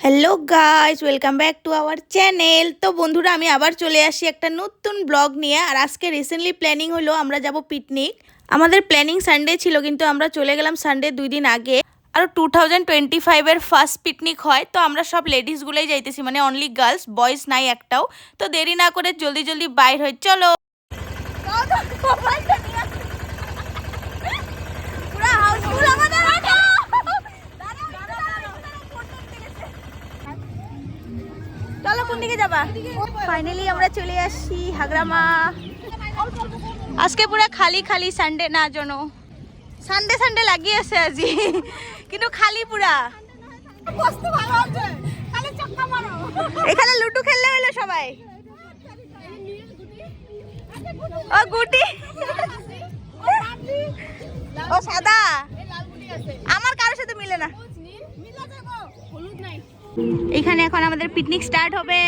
Hello guys, welcome back to our channel. তো বন্ধুরা, আমি আবার চলে আসি একটা নতুন ব্লগ নিয়ে। আর আজকে রিসেন্টলি প্ল্যানিং হলো আমরা যাব পিকনিক। আমাদের প্ল্যানিং সানডে ছিল, কিন্তু আমরা চলে গেলাম সানডে 2 দিন আগে। আর 2025-এর ফার্স্ট পিকনিক হয়, তো আমরা সব লেডিসগুলোই যাইতেছি, মানে অনলি গার্লস, বয়েজ নাই একটাও। তো দেরি না করে জলদি জলদি বাইর হই, চলো। চলো, কোন দিকে যাবা? ফাইনালি আমরা চলে আসি হাগরামা। আজকে পুরো খালি খালি, সানডে না জন্য সানডে সানডে লাগিয়ে আছে আজি, কিন্তু খালি পুরা। এখানে লুডু খেললে হলো সবাই। ও গুটি, ও সাদা, আমার কারোর সাথে মিলে না। এখানে এখন আমাদের পিকনিক স্টার্ট হবে।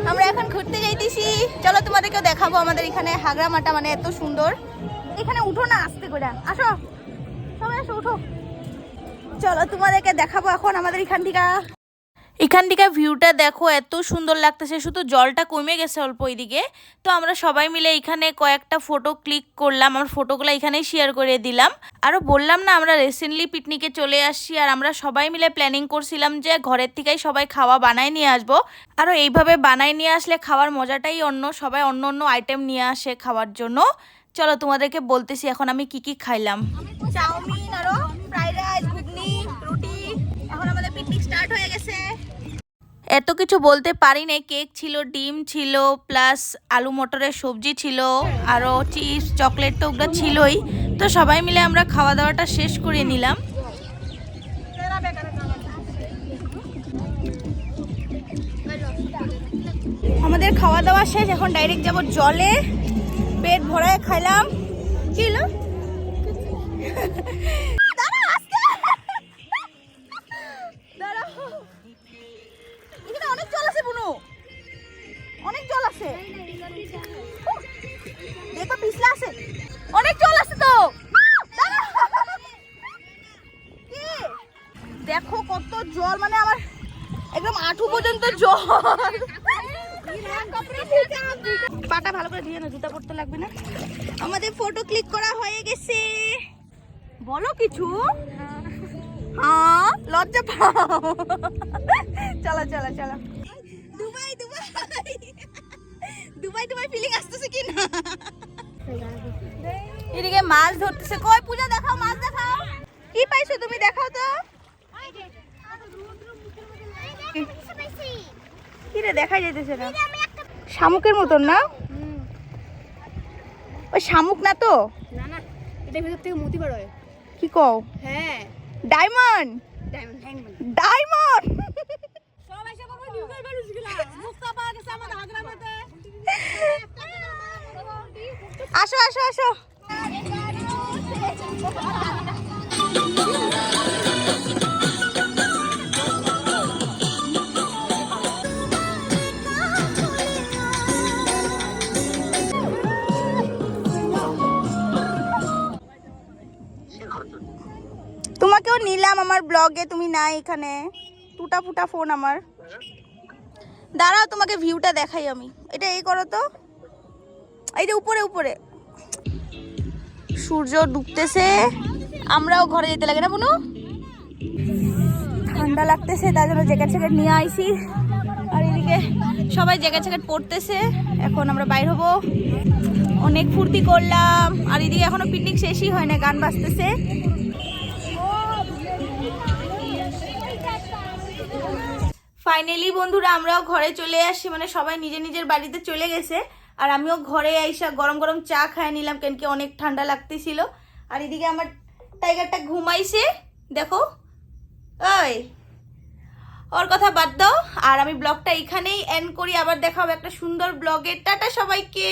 আমরা এখন ঘুরতে যাইতেছি, চলো তোমাদেরকেও দেখাবো আমাদের এখানে হাগরামাটা, মানে এত সুন্দর। এখানে উঠো না, আস্তে করে আসো, সবাই আসো, উঠো। চলো তোমাদেরকে দেখাবো এখন আমাদের এখান থেকে ভিউটা দেখো, এত সুন্দর লাগতেছে। শুধু জলটা কমে গেছে অল্প ওইদিকে। তো আমরা সবাই মিলে এখানে কয়েকটা ফটো ক্লিক করলাম, আমার ফটোগুলো এখানেই শেয়ার করে দিলাম। আরও বললাম না, আমরা রিসেন্টলি পিকনিকে চলে আসছি, আর আমরা সবাই মিলে প্ল্যানিং করছিলাম যে ঘরের থেকেই সবাই খাওয়া বানায় নিয়ে আসবো। আরও এইভাবে বানায় নিয়ে আসলে খাওয়ার মজাটাই অন্য, সবাই অন্য অন্য আইটেম নিয়ে আসে খাওয়ার জন্য। চলো তোমাদেরকে বলতেছি এখন আমি কি কি খাইলাম। চাউমিন, আরও ফ্রাইড রাইস, ঘুগনি, রুটি। এখন আমাদের পিকনিক স্টার্ট হয়ে গেছে। এত কিছু বলতে পারি না, কেক ছিল, ডিম ছিল, প্লাস আলু মটরের সবজি ছিল, আরও চিপস, চকলেট তো ওগুলো ছিলই। তো সবাই মিলে আমরা খাওয়া দাওয়াটা শেষ করে নিলাম। আমাদের খাওয়া দাওয়া শেষ, এখন ডাইরেক্ট যাব জলে। পেট ভরায় খাইলাম। কি হলো? অনেক জল আছে বুনু, অনেক জল আছে, দেখো পিছলা আছে, অনেক জল আছে। তো দেখো কত জল, মানে আমার একদম আঁঠু পর্যন্ত জল। পাটা ভালো করে ধুয়ে না, জুতা পড়তে লাগবে না। আমাদের ফটো ক্লিক করা হয়ে গেছে। বলো কিছু। হ্যাঁ, লজ্জা পাও। চলো চলো চলো। Dubai Dubai Dubai Dubai feeling আসতেছে কি না? এদিকে মাছ ধরতেছে। কই পূজা, দেখাও, মাছ দেখাও। কি পাইছো তুমি, দেখাও তো। কি রে, দেখাই যাইতেছে না। শামুকের মতন না? ওই শামুক না তো? না না, এটা ভিতর থেকে মতি বার হয়। কি কও? হ্যাঁ, ডায়মন্ড। Diamond, diamond. ডায়মন্ড। সবাই সব বাবা নিউজের মানুষ গুলা মুক্তা পাওয়া গেছে আমাদের হাগরামাতে। আসো আসো আসো। তোমাকেও নিলাম আমার ব্লগে, তুমি নাই এখানে। টুটা ফুটা ফোন আমার। দাঁড়াও, তোমাকে ভিউটা দেখাই আমি। এটা এই করো তো, এই যে উপরে উপরে সূর্য ডুবতেছে। আমরাও ঘরে যেতে লাগে না বুনু? ঠান্ডা লাগতেছে, তার জন্য জ্যাকেট স্যাকেট নিয়ে আইছি। আর এদিকে সবাই জ্যাকেট স্যাকেট পরতেছে। এখন আমরা বাইর হবো। অনেক ফুর্তি করলাম। আর এদিকে এখনো পিকনিক শেষই হয় না, গান বাজতেছে। ফাইনালি বন্ধুরা, আমরাও ঘরে চলে আসি, মানে সবাই নিজের নিজের বাড়িতে চলে গেছে। আর আমিও ঘরে আইসা গরম গরম চা খাই নিলাম, কেন কি অনেক ঠান্ডা লাগতেছিল। আর এদিকে আমার টাইগারটা ঘুমাইছে, দেখো। ওই ওর কথা বাদ দাও। আর আমি ব্লগটা এখানেই এন্ড করি, আবার দেখা হবে একটা সুন্দর ব্লগে। টাটা সবাইকে।